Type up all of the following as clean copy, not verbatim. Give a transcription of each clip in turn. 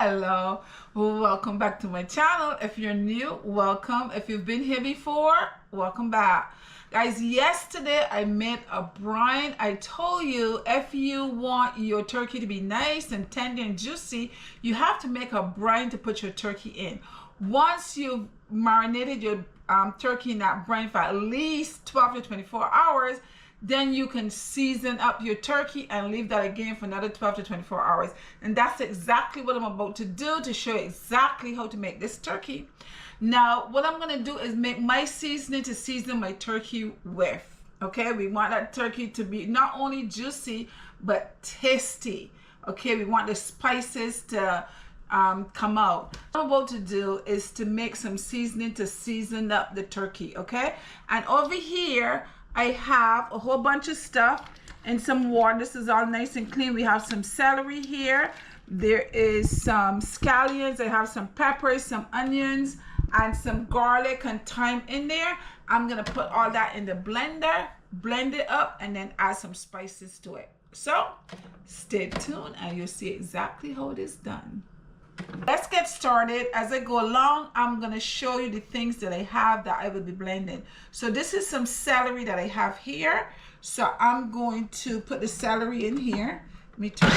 Hello, welcome back to my channel. If you're new, welcome. If you've been here before, welcome back. Guys, yesterday I made a brine. I told you if you want your turkey to be nice and tender and juicy, you have to make a brine to put your turkey in. Once you've marinated your turkey in that brine for at least 12 to 24 hours, then you can season up your turkey and leave that again for another 12 to 24 hours. And that's exactly what I'm about to do to show you exactly how to make this turkey. Now, what I'm going to do is make my seasoning to season my turkey with. Okay, we want that turkey to be not only juicy, but tasty. Okay, we want the spices to come out. What I'm about to do is to make some seasoning to season up the turkey. Okay, and over here, I have a whole bunch of stuff and some water. This is all nice and clean. We have some celery here. There is some scallions. I have some peppers, some onions, and some garlic and thyme in there. I'm going to put all that in the blender, blend it up, and then add some spices to it. So stay tuned and you'll see exactly how it is done. Let's get started. As I go along, I'm going to show you the things that I have that I will be blending. So this is some celery that I have here. So I'm going to put the celery in here. Let me turn it.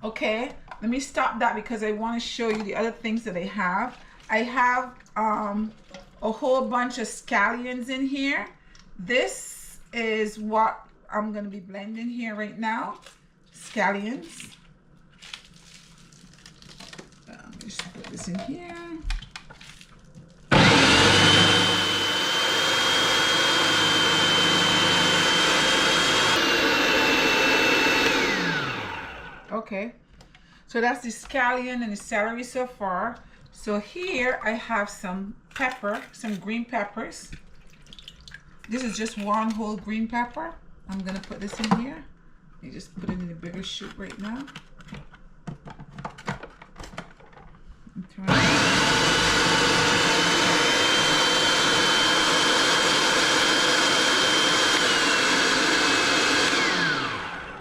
Okay, let me stop that because I want to show you the other things that I have. I have a whole bunch of scallions in here. This is what I'm going to be blending here right now. Scallions. Let me just put this in here. Okay, so that's the scallion and the celery so far. So here I have some pepper, some green peppers. This is just one whole green pepper. I'm gonna put this in here. Let me just put it in the bigger shoot right now.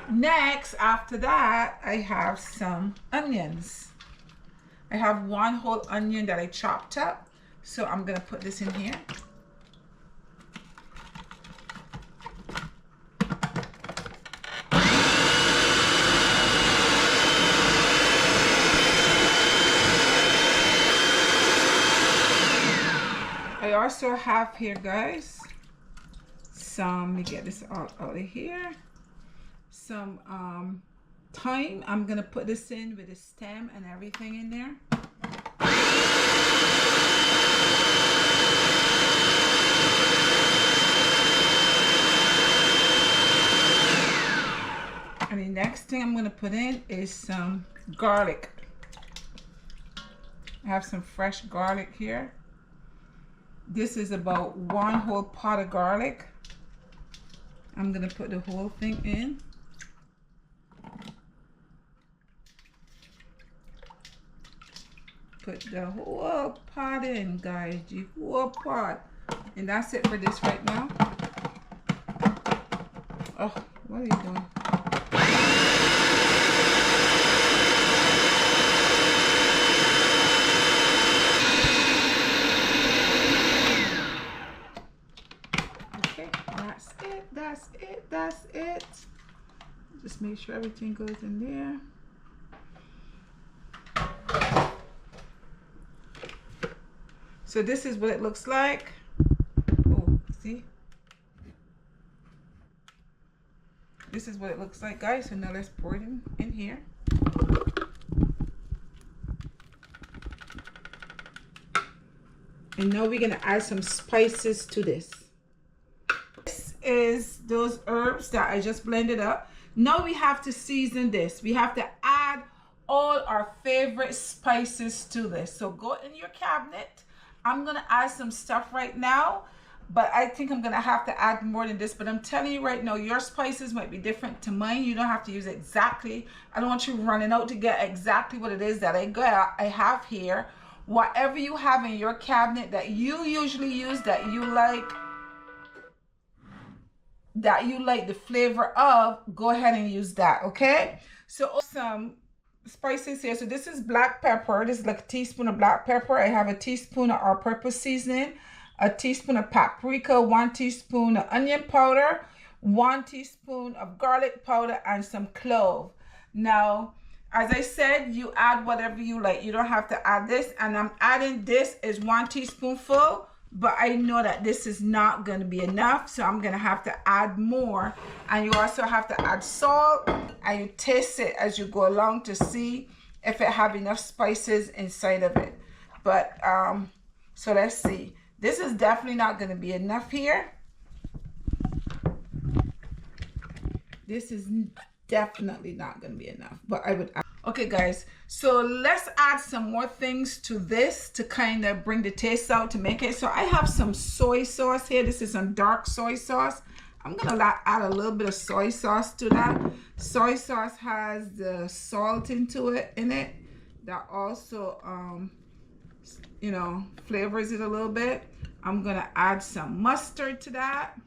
Next, after that, I have some onions. I have one whole onion that I chopped up. So I'm going to put this in here. I also have here, guys, some, let me get this all out of here. Some thyme. I'm going to put this in with the stem and everything in there. And the next thing I'm going to put in is some garlic. I have some fresh garlic here. This is about one whole pot of garlic. I'm going to put the whole thing in. Put the whole pot in, guys, the whole pot. And that's it for this right now. Oh, what are you doing? Okay, that's it, that's it, that's it. Just make sure everything goes in there. So this is what it looks like. Oh, see? This is what it looks like, guys. So now let's pour it in here. And now we're gonna add some spices to this. This is those herbs that I just blended up. Now we have to season this. We have to add all our favorite spices to this. So go in your cabinet. I'm going to add some stuff right now, but I think I'm going to have to add more than this. But I'm telling you right now, your spices might be different to mine. You don't have to use exactly. I don't want you running out to get exactly what it is that I have here. whatever you have in your cabinet that you usually use, that you like the flavor of, go ahead and use that. Okay, so some spices here. So this is black pepper. This is like a teaspoon of black pepper. I have a teaspoon of all-purpose seasoning, a teaspoon of paprika, 1 teaspoon of onion powder, 1 teaspoon of garlic powder, and some clove. Now, as I said, you add whatever you like. You don't have to add this, and I'm adding this is 1 teaspoonful, but I know that this is not going to be enough, so I'm going to have to add more. And you also have to add salt, and you taste it as you go along to see if it have enough spices inside of it. But so let's see. This is definitely not going to be enough here. This is definitely not going to be enough, but I would add. Okay guys, so let's add some more things to this to kind of bring the taste out, to make it. So I have some soy sauce here. This is some dark soy sauce. I'm gonna add a little bit of soy sauce to that. Soy sauce has the salt in it that also you know, flavors it a little bit. I'm gonna add some mustard to that.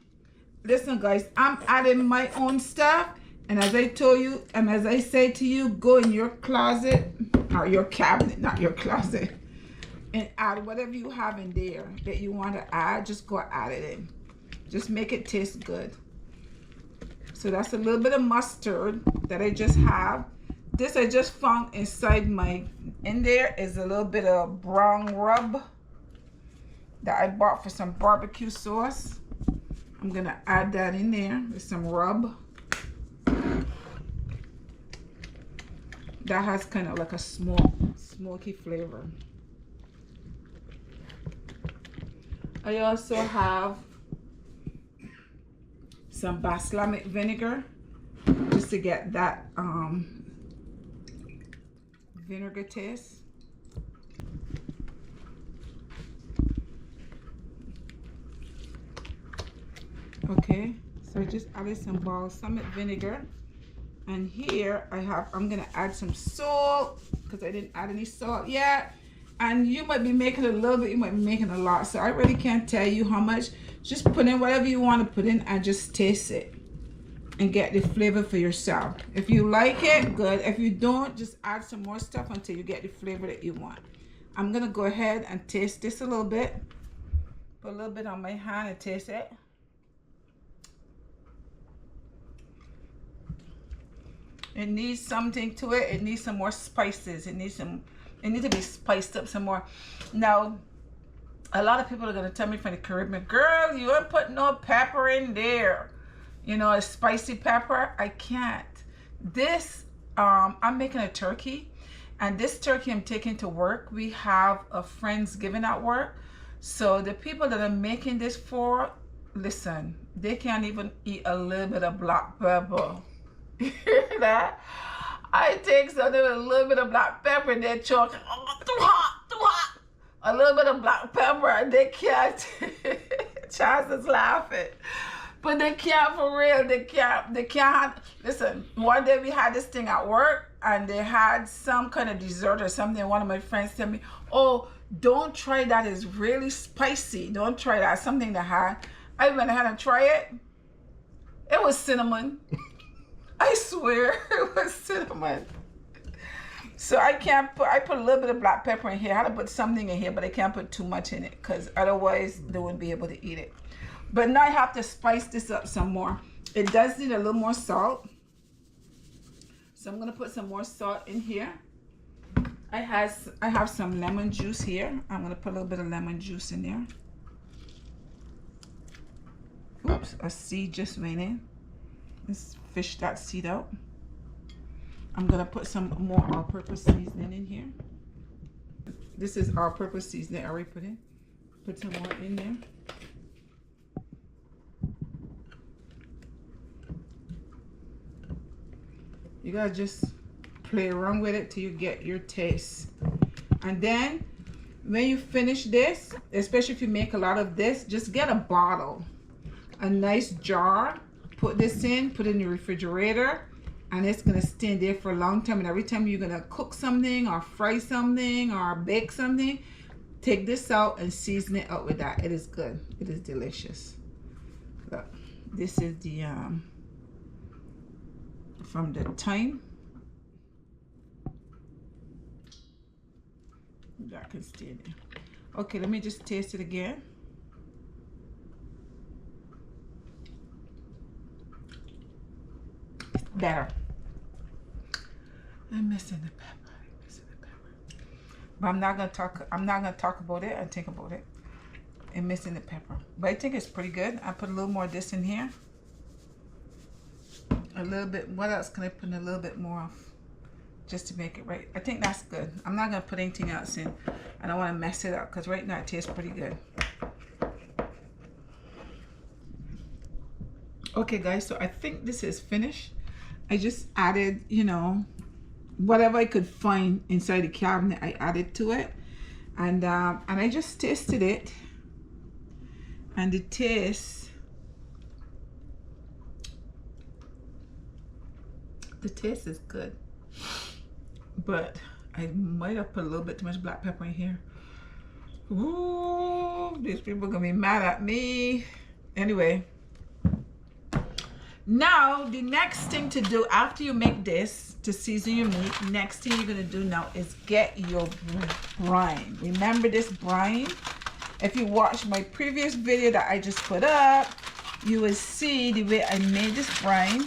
Listen guys, I'm adding my own stuff. And as I told you, and as I say to you, go in your closet, or your cabinet, not your closet, and add whatever you have in there that you want to add. Just go add it in. Just make it taste good. So that's a little bit of mustard that I just have. This I just found inside in there is a little bit of brown rub that I bought for some barbecue sauce. I'm going to add that in there with some rub. That has kind of like a smoky flavor. I also have some balsamic vinegar, just to get that vinegar taste. Okay, so I just added some balsamic vinegar. And here I'm gonna add some salt, because I didn't add any salt yet. And you might be making a little bit, you might be making a lot. So I really can't tell you how much. Just put in whatever you want to put in and just taste it and get the flavor for yourself. If you like it, good. If you don't, just add some more stuff until you get the flavor that you want. I'm gonna go ahead and taste this a little bit. Put a little bit on my hand and taste it. It needs something to it. It needs some more spices. It needs to be spiced up some more. Now, a lot of people are gonna tell me from the Caribbean, girl, you ain't put no pepper in there. You know, a spicy pepper. I can't. This, I'm making a turkey, and this turkey I'm taking to work. We have a Friendsgiving at work. So the people that I'm making this for, listen, they can't even eat a little bit of black pepper. You hear that? I take something with a little bit of black pepper and they choke. Oh, too hot, too hot. A little bit of black pepper and they can't. Charles is laughing. But they can't for real. They can't. Listen, one day we had this thing at work and they had some kind of dessert or something. One of my friends told me, oh, don't try that. It's really spicy. Don't try that. Something that had. I went ahead and tried it. It was cinnamon. I swear it was cinnamon. So I put a little bit of black pepper in here. I had to put something in here, but I can't put too much in it because otherwise they wouldn't be able to eat it. But now I have to spice this up some more. It does need a little more salt. So I'm gonna put some more salt in here. I have some lemon juice here. I'm gonna put a little bit of lemon juice in there. Oops, a seed just went in. Let's fish that seed out. I'm gonna put some more all-purpose seasoning in here. This is all-purpose seasoning I already put in. Put some more in there. You gotta just play around with it till you get your taste. And then when you finish this, especially if you make a lot of this, just get a bottle, a nice jar. Put this in, put it in your refrigerator, and it's gonna stay there for a long time. And every time you're gonna cook something or fry something or bake something, take this out and season it out with that. It is good. It is delicious. Look, this is the from the thyme. That can stay there. Okay, let me just taste it again. It's better. I'm missing the pepper. But I'm not gonna talk about it and think about it. I'm missing the pepper. But I think it's pretty good. I put a little more of this in here. A little bit. What else can I put a little bit more of? Just to make it right. I think that's good. I'm not gonna put anything else in. I don't want to mess it up because right now it tastes pretty good. Okay guys, so I think this is finished. I just added, you know, whatever I could find inside the cabinet, I added to it. And I just tasted it. And the taste is good. But I might have put a little bit too much black pepper in here. Ooh, these people are gonna be mad at me. Anyway, now the next thing to do after you make this to season your meat, next thing you're gonna do now is get your brine. Remember this brine? If you watch my previous video that I just put up, you will see the way I made this brine.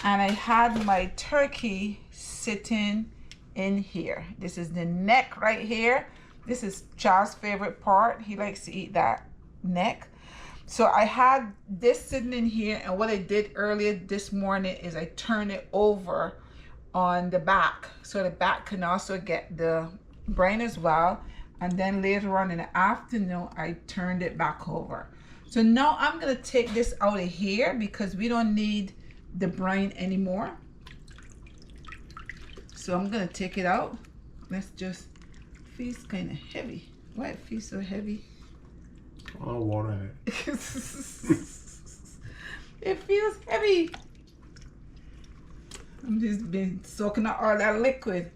And I had my turkey sitting in here. This is the neck right here. This is Charles' favorite part. He likes to eat that neck. So I had this sitting in here, and what I did earlier this morning is I turned it over on the back so the back can also get the brine as well. And then later on in the afternoon I turned it back over. So now I'm gonna take this out of here because we don't need the brine anymore. So I'm gonna take it out. Let's just, feels kind of heavy. Why it feels so heavy? A lot of water in it. It feels heavy. I'm just been soaking up all that liquid,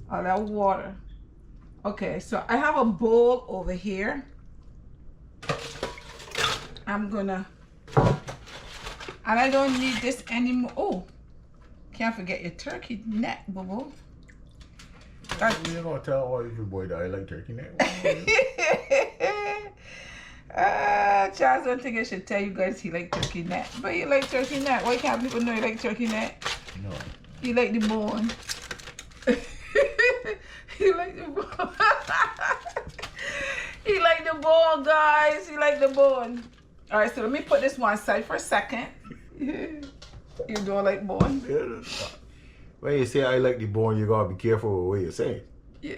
all that water. Okay, so I have a bowl over here. I'm gonna, and I don't need this anymore. Oh, can't forget your turkey neck, boo-boo. You're gonna tell all you boy that I like turkey neck. Charles don't think I should tell you guys he like turkey neck. But you like turkey neck. Why can't people know you like turkey neck? No. You like the bone. He like the bone. He like the bone, guys. He like the bone. Alright, so let me put this one aside for a second. You don't like bone? When you say I like the bone, you gotta be careful with what you say. Yeah.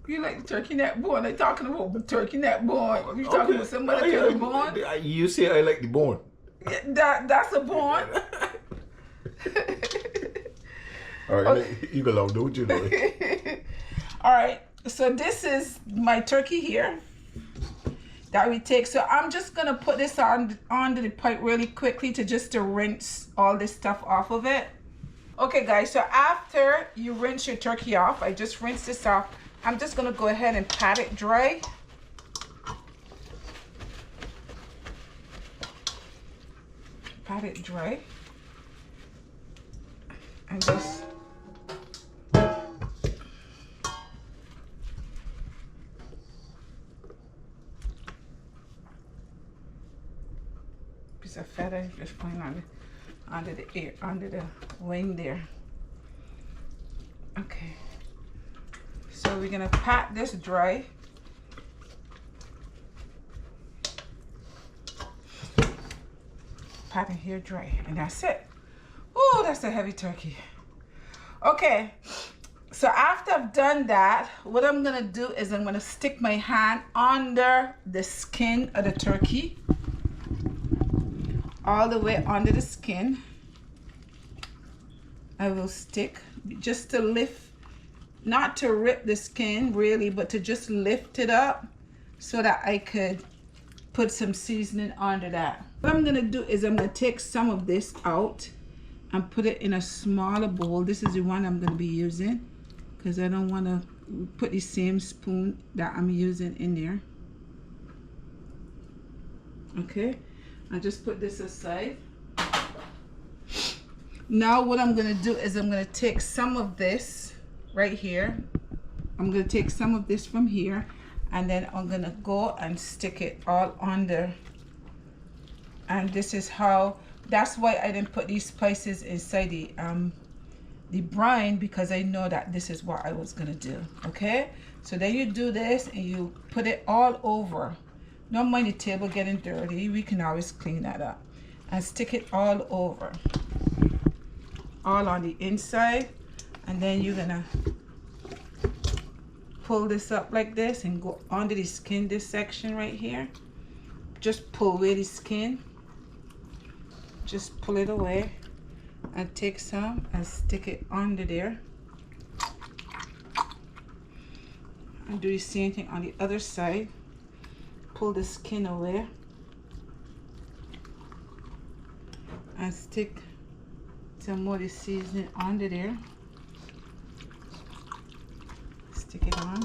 You like the turkey neck bone. I'm talking about the turkey neck bone. You talking about some other turkey bone? You say I like the bone. Yeah, that's a bone. Alright, okay. You can love, don't you know? Alright, so this is my turkey here that we take. So I'm just gonna put this onto the pipe really quickly to rinse all this stuff off of it. Okay guys, so after you rinse your turkey off, I just rinsed this off. I'm just gonna go ahead and pat it dry. Pat it dry. And just piece of feather just putting on under the ear, under the wing there. Okay. So we're gonna pat this dry. Patting here dry, and that's it. Oh, that's a heavy turkey. Okay, so after I've done that, what I'm gonna do is I'm gonna stick my hand under the skin of the turkey, all the way under the skin. I will stick just to lift, not to rip the skin really, but to just lift it up so that I could put some seasoning under that. What I'm gonna do is I'm gonna take some of this out and put it in a smaller bowl. This is the one I'm going to be using because I don't want to put the same spoon that I'm using in there. Okay, I just put this aside. Now what I'm going to do is I'm going to take some of this right here. I'm going to take some of this from here, and then I'm going to go and stick it all under. And this is how, that's why I didn't put these spices inside the brine, because I know that this is what I was gonna do. Okay, so then you do this and you put it all over. Don't mind the table getting dirty, we can always clean that up. And stick it all over, all on the inside. And then you're gonna pull this up like this and go under the skin, this section right here. Just pull away the skin. Just pull it away and take some and stick it under there. And do the same thing on the other side. Pull the skin away and stick some more of the seasoning under there. Stick it on.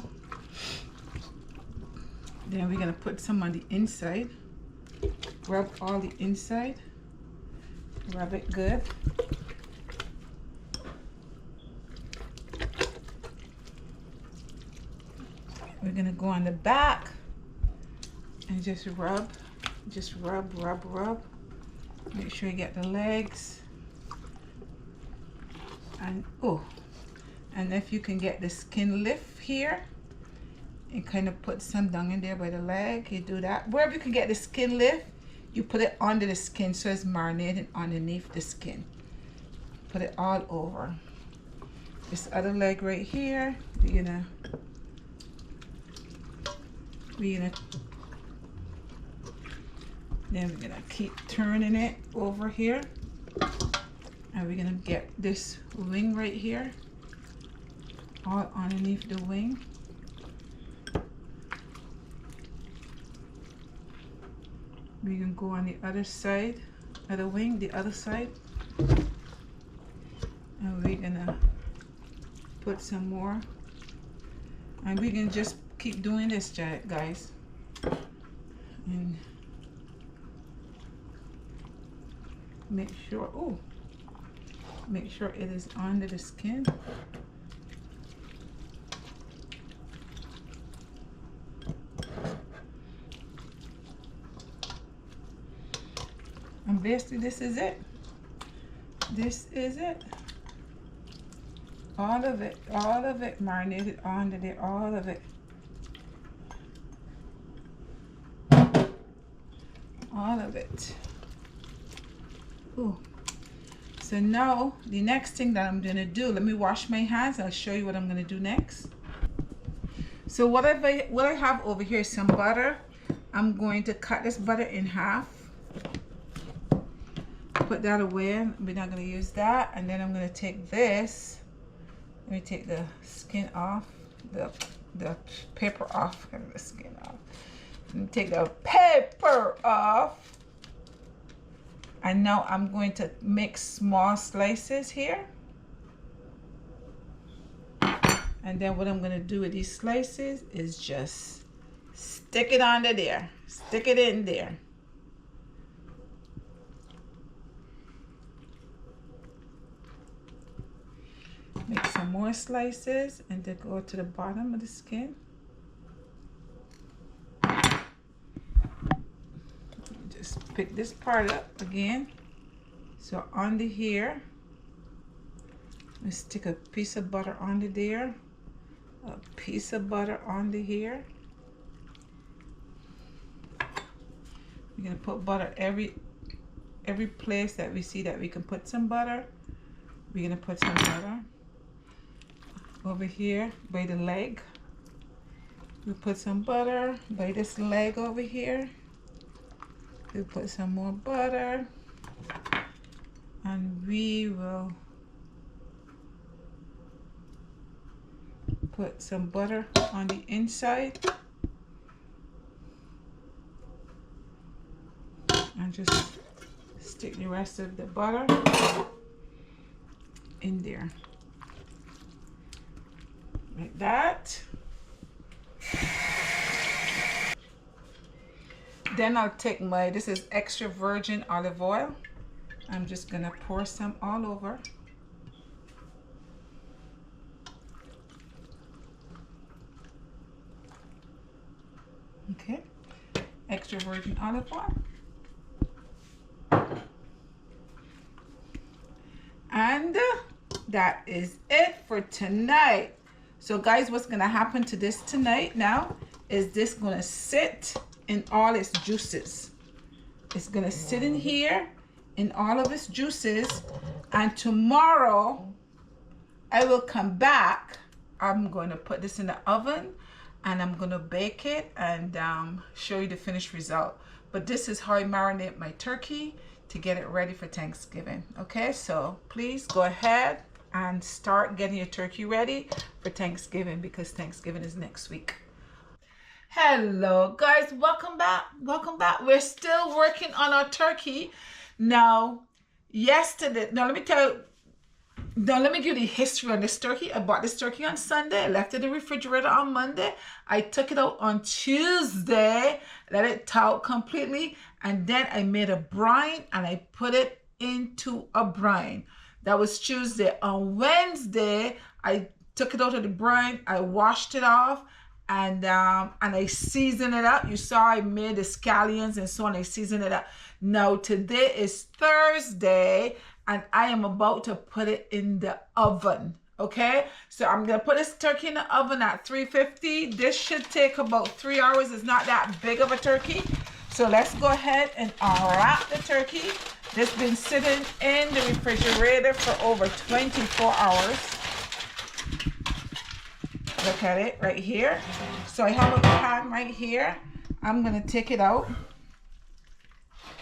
Then we're gonna put some on the inside. Rub all the inside. Rub it good. We're gonna go on the back and just rub, rub. Make sure you get the legs. And and if you can get the skin lift here and kind of put some down in there by the leg, you do that. Wherever you can get the skin lift, you put it under the skin so it's marinated underneath the skin. Put it all over. This other leg right here, we're gonna then we're gonna keep turning it over here, and we're gonna get this wing right here, all underneath the wing. We can go on the other side of the wing, the other side, and we're gonna put some more, and we can just keep doing this, guys, and make sure make sure it is under the skin. And basically this is it. This is it. All of it marinated under there, all of it. All of it. Ooh. So now the next thing that I'm gonna do, let me wash my hands. I'll show you what I'm gonna do next. So what I have over here is some butter. I'm going to cut this butter in half. Put that away. We're not going to use that. And then I'm going to take this. Let me take the skin off, the paper off, and the skin off. Let me take the paper off. And now I'm going to make small slices here. And then what I'm going to do with these slices is just stick it under there. Stick it in there. Make some more slices and then go to the bottom of the skin. Just pick this part up again. So under here, let's stick a piece of butter under there, a piece of butter under here. We're gonna put butter every place that we see that we can put some butter. We're gonna put some butter. Over here by the leg, we put some butter. By this leg over here, we put some more butter, and we will put some butter on the inside, and just stick the rest of the butter. in there. Like that. Then I'll take my, this is extra virgin olive oil. I'm just gonna pour some all over. Okay, extra virgin olive oil. And that is it for tonight. So guys, what's gonna happen to this tonight now is this gonna sit in all its juices. It's gonna sit in here in all of its juices, and tomorrow I will come back. I'm going to put this in the oven and I'm gonna bake it and show you the finished result. But this is how I marinate my turkey to get it ready for Thanksgiving. Okay, so please go ahead and start getting your turkey ready for Thanksgiving, because Thanksgiving is next week. Hello guys, welcome back. We're still working on our turkey. Now yesterday, let me give you the history on this turkey. I bought this turkey on Sunday. I left it in the refrigerator on Monday. I took it out on Tuesday, let it thaw out completely, and then I made a brine and I put it into a brine. That was Tuesday. On Wednesday, I took it out of the brine. I washed it off and I seasoned it up. You saw I made the scallions and so on. I seasoned it up. Now today is Thursday and I am about to put it in the oven. Okay, so I'm gonna put this turkey in the oven at 350. This should take about 3 hours. It's not that big of a turkey. So let's go ahead and unwrap the turkey. This has been sitting in the refrigerator for over 24 hours. Look at it right here. So I have a pan right here. I'm gonna take it out.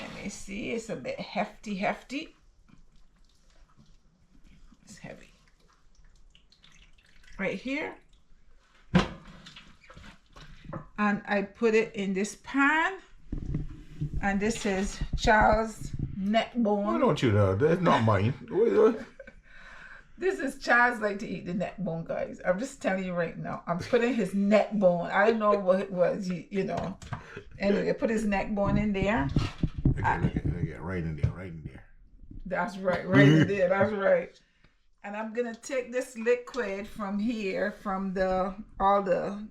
Let me see, it's a bit hefty. It's heavy. Right here. And I put it in this pan. And this is Charles' neck bone. Why don't you know? That's not mine. This is Charles like to eat the neck bone, guys. I'm just telling you right now. I'm putting his neck bone. I don't know what it was, you know. Anyway, I put his neck bone in there. Look at, right in there. That's right, right in there. That's right. And I'm gonna take this liquid from here, from all the,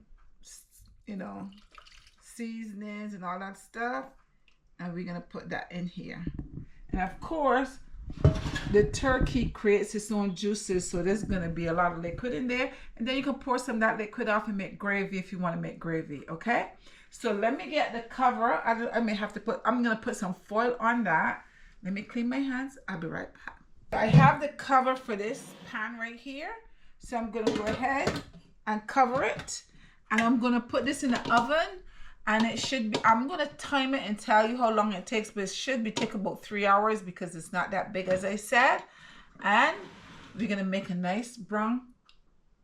you know, seasonings and all that stuff, and we're gonna put that in here. And of course, the turkey creates its own juices, so there's gonna be a lot of liquid in there. And then you can pour some of that liquid off and make gravy if you want to make gravy. Okay. So let me get the cover. I'm gonna put some foil on that. Let me clean my hands. I'll be right back. I have the cover for this pan right here. So I'm gonna go ahead and cover it. And I'm gonna put this in the oven. And it should be, I'm gonna time it and tell you how long it takes, but it should take about 3 hours because it's not that big, as I said. And we're gonna make a nice brown,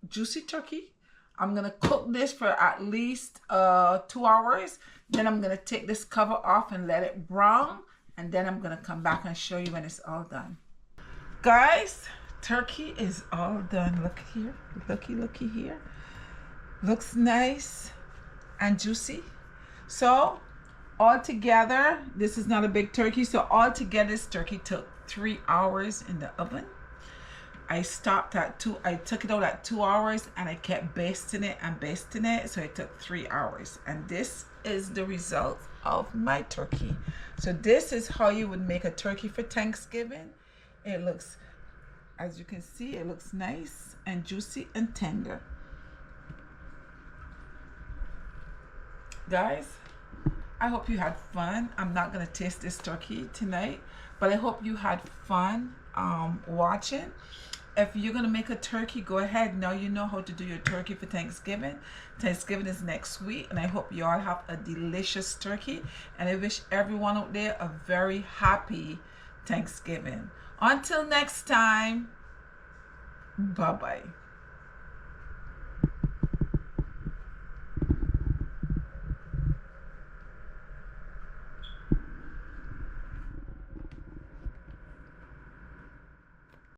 juicy turkey. I'm gonna cook this for at least 2 hours. Then I'm gonna take this cover off and let it brown. And then I'm gonna come back and show you when it's all done. Guys, turkey is all done. Look here, looky here. Looks nice and juicy. So all together, this is not a big turkey. So all together, this turkey took 3 hours in the oven. I stopped at 2. I took it out at 2 hours and I kept basting it. So it took 3 hours. And this is the result of my turkey. So this is how you would make a turkey for Thanksgiving. It looks, as you can see, it looks nice and juicy and tender. Guys, I hope you had fun. I'm not gonna taste this turkey tonight, but I hope you had fun watching. If you're gonna make a turkey, go ahead. Now you know how to do your turkey for Thanksgiving. Thanksgiving is next week, and I hope you all have a delicious turkey. And I wish everyone out there a very happy Thanksgiving. Until next time, bye-bye.